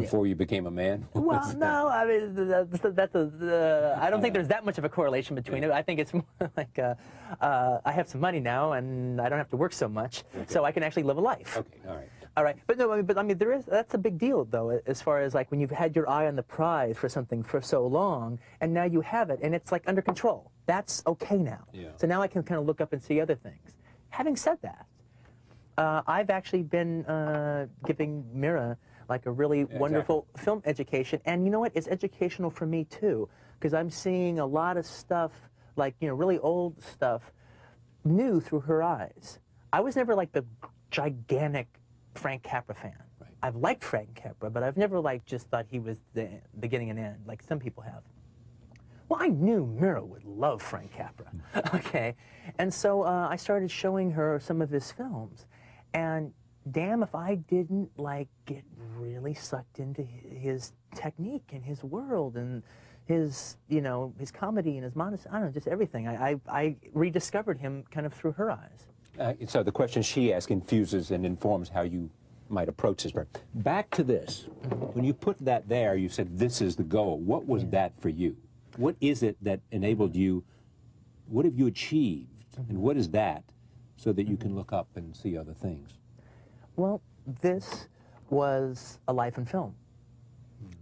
Before you became a man? Well, no, I mean, I don't think there's that much of a correlation between it. I think it's more like I have some money now, and I don't have to work so much, so I can actually live a life. Okay, all right. All right, but no, I mean, that's a big deal, though, as far as like when you've had your eye on the prize for something for so long, and now you have it, and it's like under control. That's okay now. Yeah. So now I can kind of look up and see other things. Having said that, I've actually been giving Mira like a really wonderful film education, and you know what? It's educational for me too, because I'm seeing a lot of stuff, like really old stuff, new through her eyes. I was never like the gigantic Frank Capra fan. Right. I've liked Frank Capra, but I've never like just thought he was the beginning and end, like some people have. Well, I knew Mira would love Frank Capra, okay? And so I started showing her some of his films, and damn if I didn't like get really sucked into his technique and his world and his, his comedy and his modesty, I don't know, just everything. I rediscovered him kind of through her eyes. So the question she asks infuses and informs how you might approach this. Back to this. When you put that there, you said this is the goal. What was that for you? What is it that enabled you? What have you achieved? And what is that so that you can look up and see other things? Well, this was a life in film,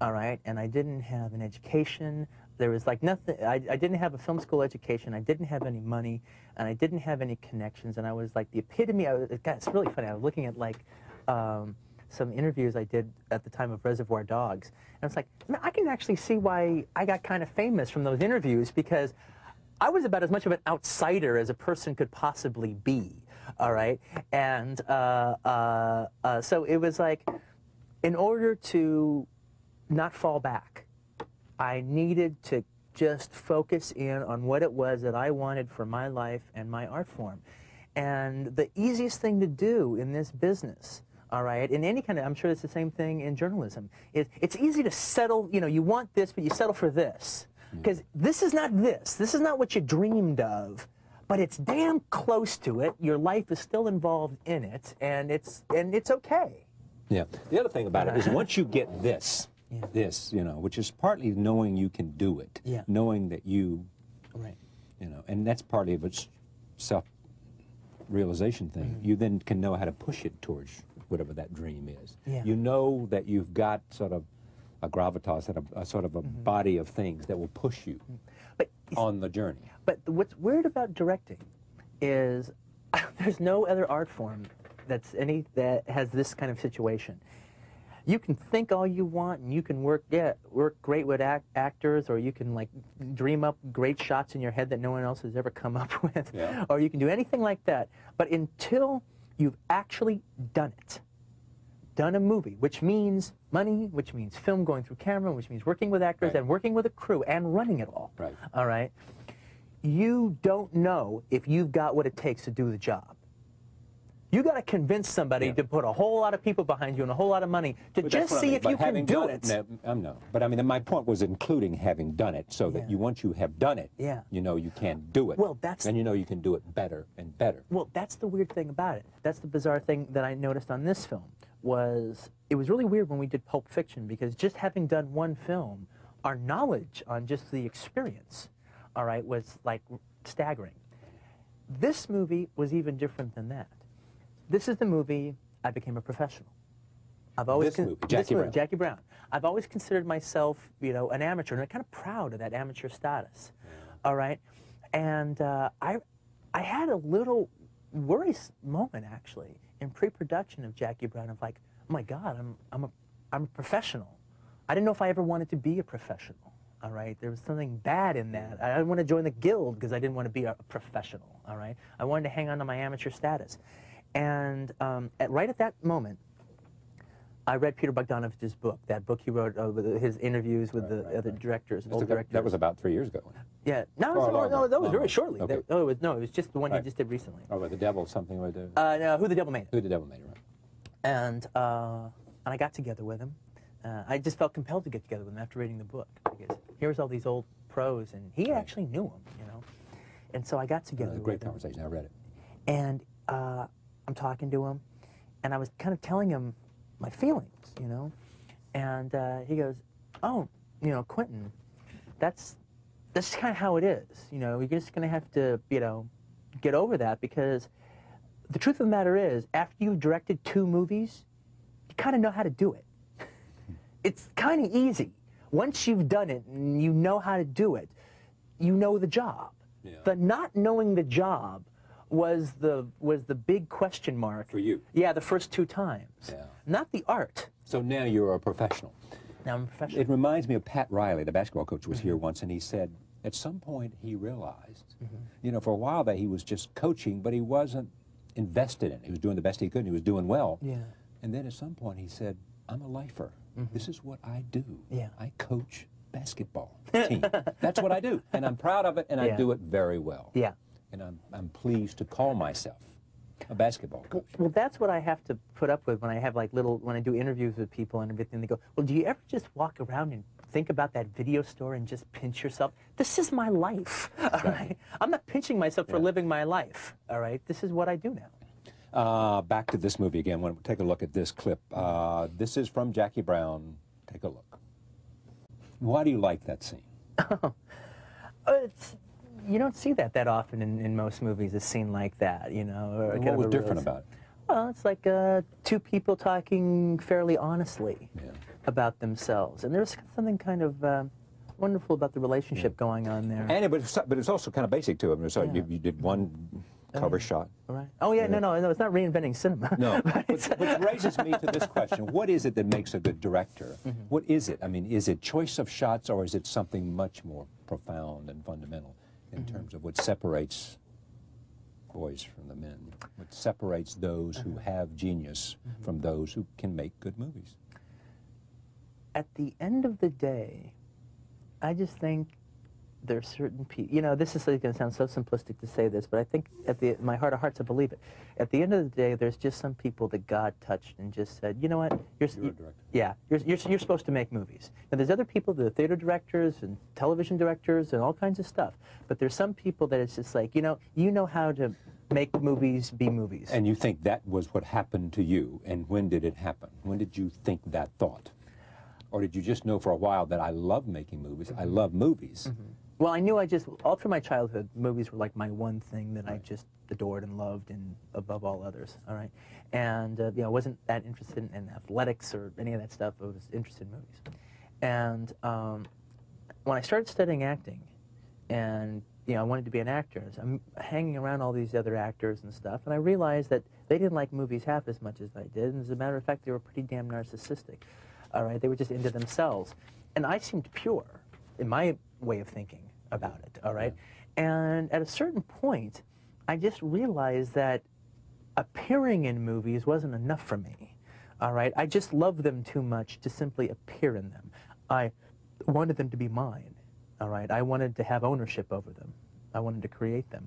all right? And I didn't have an education. There was like nothing. I didn't have a film school education. I didn't have any money, and I didn't have any connections. And I was like the epitome. It's really funny. I was looking at like some interviews I did at the time of Reservoir Dogs, and it's like, man, I can actually see why I got kind of famous from those interviews, because I was about as much of an outsider as a person could possibly be. All right, and so it was like, in order to not fall back, I needed to just focus in on what it was that I wanted for my life and my art form. And the easiest thing to do in this business, all right, in any kind of, I'm sure it's the same thing in journalism, it's easy to settle, you want this, but you settle for this. Because this is not this. This is not what you dreamed of, but it's damn close to it. Your life is still involved in it, and it's okay. Yeah. The other thing about it is once you get this, which is partly knowing you can do it, knowing that you, and that's partly of its self-realization thing. You then can know how to push it towards whatever that dream is. You know that you've got sort of a gravitas, a sort of a body of things that will push you on the journey. But what's weird about directing is there's no other art form that has this kind of situation. You can think all you want, and you can work great with actors, or you can like dream up great shots in your head that no one else has ever come up with, or you can do anything like that. But until you've actually done it, done a movie, which means money, which means film going through camera, which means working with actors and working with a crew and running it all. All right, you don't know if you've got what it takes to do the job. You got to convince somebody to put a whole lot of people behind you and a whole lot of money to just see if you can do it. No, but I mean, my point was including having done it, so that once you have done it, you know you can do it. Well, and you know you can do it better and better. Well, that's the weird thing about it. That's the bizarre thing that I noticed on this film. It was really weird when we did Pulp Fiction, because just having done one film, our knowledge on just the experience, all right, was like staggering. This movie was even different than that. This is the movie I became a professional. I've always Jackie Brown. I've always considered myself, an amateur, and I'm kind of proud of that amateur status. All right, and I had a little worrisome moment actually in pre-production of Jackie Brown of like, oh my God, I'm a professional. I didn't know if I ever wanted to be a professional. All right, there was something bad in that. I didn't want to join the guild because I didn't want to be a professional. All right, I wanted to hang on to my amateur status. And right at that moment, I read Peter Bogdanovich's book, that book he wrote, his interviews with the other directors, old directors. That was about 3 years ago. Yeah, no, that was very shortly. Okay. It was just the one he just did recently. Oh, but the devil, something like that. No, Who the Devil Made It. Who the Devil Made It, right. And I got together with him. I just felt compelled to get together with him after reading the book, because here's all these old pros, and he actually knew them, And so I got together with him. Great conversation. I read it. And I'm talking to him, and I was kind of telling him my feelings, And he goes, oh, you know, Quentin, that's kind of how it is. You know, you're just going to have to, you know, get over that, because the truth of the matter is, after you've directed 2 movies, you kind of know how to do it. It's kind of easy. Once you've done it and you know how to do it, you know the job. Yeah. The not knowing the job was the big question mark. For you? Yeah, the first 2 times. Yeah. Not the art. So now you're a professional. Now I'm a professional. It reminds me of Pat Riley, the basketball coach, was here once, and he said at some point he realized, you know, for a while that he was just coaching, but he wasn't invested in it. He was doing the best he could, and he was doing well. Yeah. And then at some point he said, I'm a lifer. This is what I do. Yeah. I coach basketball team. That's what I do. And I'm proud of it, and I do it very well. Yeah. And I'm pleased to call myself a basketball coach. Well, that's what I have to put up with when I have like when I do interviews with people and everything. They go, well, do you ever just walk around and think about that video store and just pinch yourself? This is my life, all right? I'm not pinching myself for living my life, all right? This is what I do now. Back to this movie again. When we take a look at this clip. This is from Jackie Brown. Take a look. Why do you like that scene? You don't see that often in most movies, a scene like that, you know. Or What was different about it? Well, it's like 2 people talking fairly honestly about themselves. And there's something kind of wonderful about the relationship going on there. And but it's also kind of basic to it. So you did one cover shot. Right. Oh, yeah, no, it's not reinventing cinema. No, which raises me to this question. What is it that makes a good director? What is it? I mean, is it choice of shots, or is it something much more profound and fundamental in terms of what separates boys from the men, what separates those who have genius from those who can make good movies? At the end of the day, I just think there are certain people, you know, this is going to sound so simplistic to say this, but I think my heart of hearts, I believe it. At the end of the day, there's just some people that God touched and just said, you know what, you're a director. Yeah, you're supposed to make movies. Now, there's other people that are theater directors and television directors and all kinds of stuff, but there's some people that it's just like, you know how to make movies be movies. And you think that was what happened to you, and when did it happen? When did you think that thought? Or did you just know for a while that I love making movies, I love movies? Well, I knew all through my childhood, movies were like my one thing that I just adored and loved and above all others, all right? And, you know, I wasn't that interested in athletics or any of that stuff. I was interested in movies. And when I started studying acting, and, you know, I wanted to be an actor, so I'm hanging around all these other actors and stuff, and I realized that they didn't like movies half as much as I did, and as a matter of fact, they were pretty damn narcissistic, all right? They were just into themselves. And I seemed pure in my way of thinking about it, all right? And at a certain point, I just realized that appearing in movies wasn't enough for me, all right? I just loved them too much to simply appear in them. I wanted them to be mine, all right? I wanted to have ownership over them. I wanted to create them.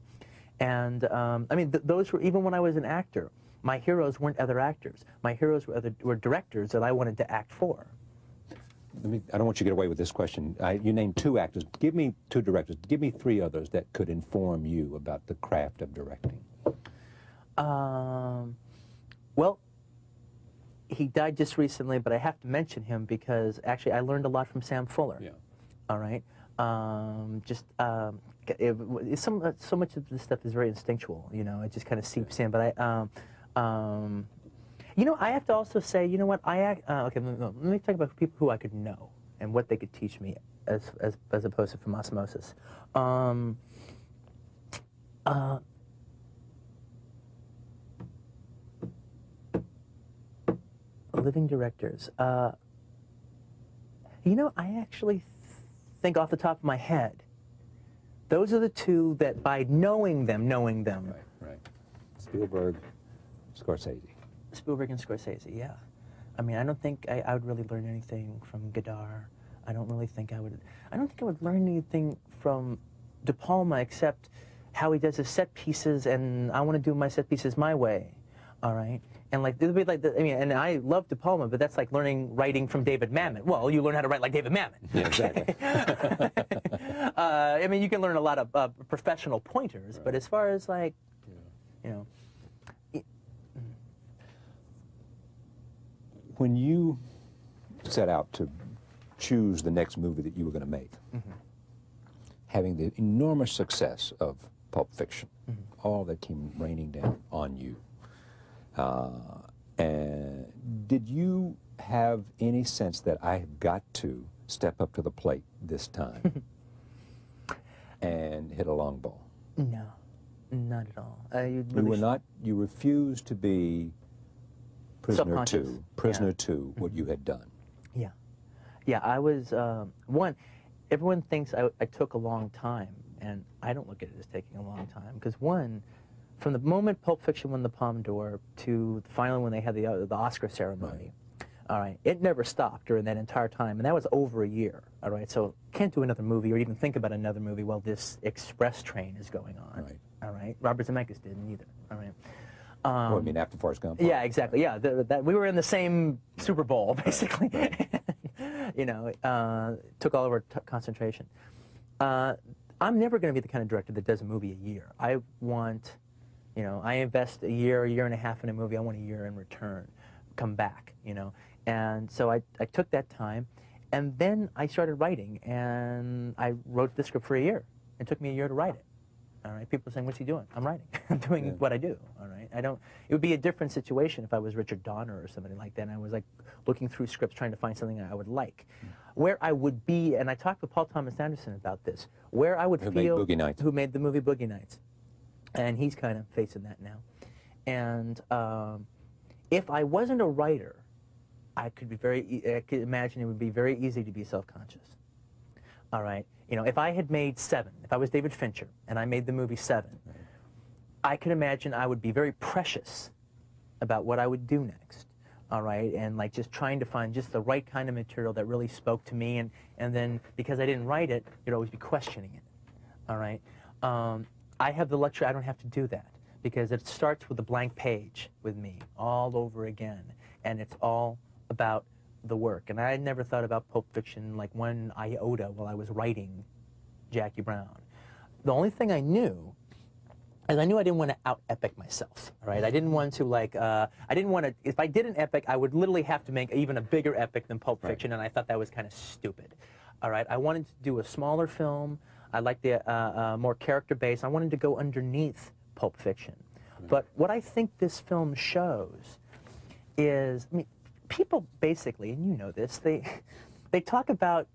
And, I mean, those were, even when I was an actor, my heroes weren't other actors. My heroes were directors that I wanted to act for. I don't want you to get away with this question. You named 2 actors. Give me 2 directors. Give me 3 others that could inform you about the craft of directing. Well, he died just recently, but I have to mention him because actually I learned a lot from Sam Fuller. Yeah. All right. So much of this stuff is very instinctual. You know, it just kind of seeps in. But you know, I have to also say, you know what, okay, let me talk about people who I could know and what they could teach me as opposed to from osmosis. Living directors. You know, I actually think off the top of my head, those are the 2 that by knowing them. Right. Spielberg, Scorsese. Spielberg and Scorsese, yeah. I mean, I don't think I would really learn anything from Godard. I don't think I would learn anything from De Palma except how he does his set pieces, and I want to do my set pieces my way, all right? And like, it'll be like, I mean, and I love De Palma, but that's like writing from David Mamet. Well, you learn how to write like David Mamet. Yeah, exactly. I mean, you can learn a lot of professional pointers, but as far as like, you know, when you set out to choose the next movie that you were going to make, having the enormous success of Pulp Fiction, all that came raining down on you, and did you have any sense that I have got to step up to the plate this time and hit a long ball? No, not at all. You were not. You refused to be prisoner to what you had done. Yeah, yeah. I was one. Everyone thinks I took a long time, and I don't look at it as taking a long time because one, from the moment Pulp Fiction won the Palme d'Or to finally when they had the Oscar ceremony. All right, it never stopped during that entire time, and that was over a year. All right, so can't do another movie or even think about another movie while this express train is going on. Right. All right, Robert Zemeckis didn't either. All right. Well, I mean, after Forrest Gump. Yeah, exactly. Yeah, we were in the same Super Bowl basically. You know, took all of our concentration. I'm never going to be the kind of director that does a movie a year. I want, you know, I invest a year and a half in a movie. I want a year in return, come back. You know. And so I took that time, and then I started writing, and I wrote the script for a year. It took me a year to write it. All right, people are saying, "What's he doing?" I'm writing. I'm doing what I do. All right, I don't. It would be a different situation if I was Richard Donner or somebody like that. And I was like looking through scripts, trying to find something I would like. Where I would be, and I talked with Paul Thomas Anderson about this. Where I would feel, made Boogie Nights. Who made the movie Boogie Nights, and he's kind of facing that now. And if I wasn't a writer, I could imagine it would be very easy to be self-conscious. All right, you know, if I had made Seven, if I was David Fincher and I made the movie Seven, I could imagine I would be very precious about what I would do next. All right, and like just trying to find just the right kind of material that really spoke to me, and then because I didn't write it, you'd always be questioning it. All right, I have the luxury; I don't have to do that because it starts with a blank page with me all over again, and it's all about the work. And I had never thought about Pulp Fiction like one iota while I was writing Jackie Brown. The only thing I knew is I knew I didn't want to out-epic myself, all right? I didn't want to, like, I didn't want to, if I did an epic, I would literally have to make even a bigger epic than Pulp Fiction, and I thought that was kind of stupid, all right? I wanted to do a smaller film. I liked the more character-based. I wanted to go underneath Pulp Fiction. But what I think this film shows is, I mean, people basically, and you know this, they talk about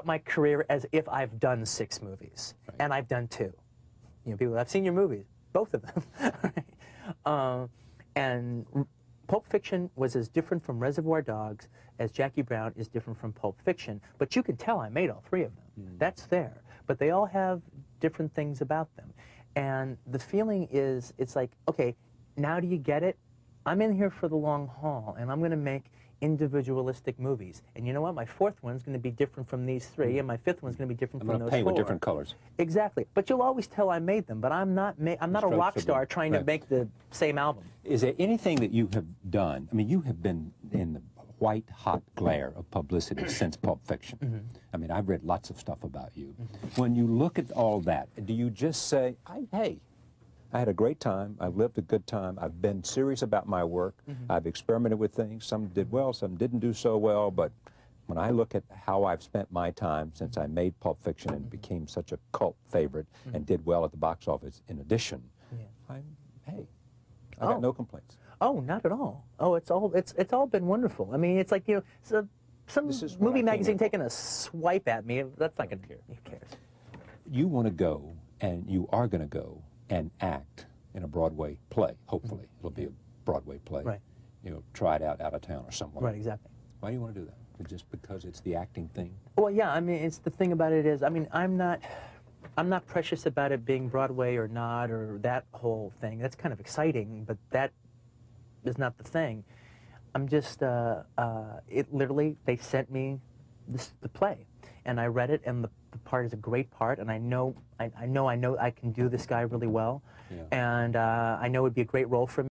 my career as if I've done 6 movies, and I've done 2. You know, people, I've seen your movies, both of them. And Pulp Fiction was as different from Reservoir Dogs as Jackie Brown is different from Pulp Fiction, but you can tell I made all 3 of them. That's there. But they all have different things about them. And the feeling is, it's like, okay, now do you get it? I'm in here for the long haul, and I'm going to make individualistic movies. And you know what? My 4th one's going to be different from these 3, and my 5th one's going to be different from those 4. I'm going to paint with different colors. Exactly. But you'll always tell I made them, but I'm not a rock star trying to make the same album. Is there anything that you have done? I mean, you have been in the white-hot glare of publicity since Pulp Fiction. I mean, I've read lots of stuff about you. When you look at all that, do you just say, hey, I had a great time, I've lived a good time, I've been serious about my work, I've experimented with things, some did well, some didn't do so well, but when I look at how I've spent my time since I made Pulp Fiction and became such a cult favorite and did well at the box office in addition, hey, I got no complaints. Oh, not at all. Oh, it's all been wonderful. I mean, it's like, you know, so some movie magazine taking a swipe at me, that's not going to care. Who cares? You want to go, and you are going to go, and act in a Broadway play. Hopefully, it'll be a Broadway play. Right. You know, try it out of town or somewhere. Right, exactly. Why do you want to do that? Just because it's the acting thing? Well, yeah, I mean, it's the thing about it is, I mean, I'm not precious about it being Broadway or not, or that whole thing. That's kind of exciting, but that is not the thing. I'm just, it literally, they sent me the play, and I read it, and the part is a great part, and I know I can do this guy really well, and I know it would be a great role for me.